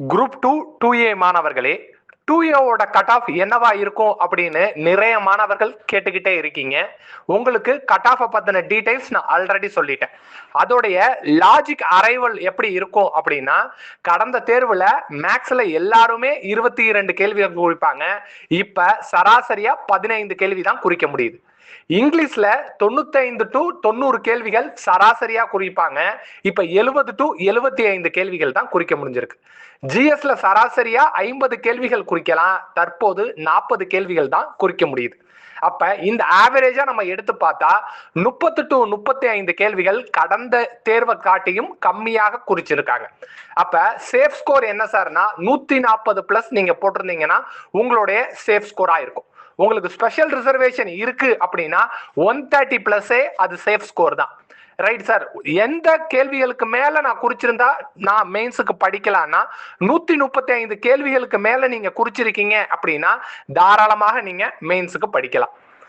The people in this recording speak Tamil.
குரூப் 2 2A மாணவர்களே, 2Aவோட கட் ஆஃப் என்னவா இருக்கும் அப்படின்னு நிறைய மாணவர்கள் கேட்டுக்கிட்டே இருக்கீங்க. உங்களுக்கு கட் ஆஃப் பத்தின டீடைல்ஸ் நான் ஆல்ரெடி சொல்லிட்டேன். அதோடைய லாஜிக் அரைவல் எப்படி இருக்கும் அப்படின்னா, கடந்த தேர்வுல மேக்ஸ்ல எல்லாருமே 22 கேள்விகள் குறிப்பாங்க. இப்ப சராசரியா 15 கேள்வி தான் குறிக்க முடியுது. இங்கிலீஷ்ல 95 டு 90 கேள்விகள் சராசரியா குறிப்பாங்க. இப்ப 70 டு 75 கேள்விகள் தான் குறிக்க முடிஞ்சிருக்கு. ஜிஎஸ்ல சராசரியா 50 கேள்விகள் குறிக்கலாம். தற்போது 40 கேள்விகள் தான் குறிக்க முடியுது. அப்ப இந்த ஆவரேஜா நம்ம எடுத்து பார்த்தா 30 டு 35 கேள்விகள் கடந்த தேர்வை காட்டியும் கம்மியாக குறிச்சிருக்காங்க. அப்ப சேஃப் ஸ்கோர் என்ன சார்னா 140 பிளஸ் நீங்க போட்டிருந்தீங்கன்னா உங்களுடைய சேஃப் ஸ்கோரா இருக்கும். உங்களுக்கு ஸ்பெஷல் ரிசர்வேஷன் இருக்கு அப்படின்னா 130 பிளஸே அது சேஃப் ஸ்கோர் தான். ரைட் சார், எந்த கேள்விகளுக்கு மேல நான் குறிச்சிருந்தா நான் மெயின்ஸுக்கு படிக்கலாம்னா 135 கேள்விகளுக்கு மேல நீங்க குறிச்சிருக்கீங்க அப்படின்னா தாராளமாக நீங்க மெயின்ஸுக்கு படிக்கலாம்.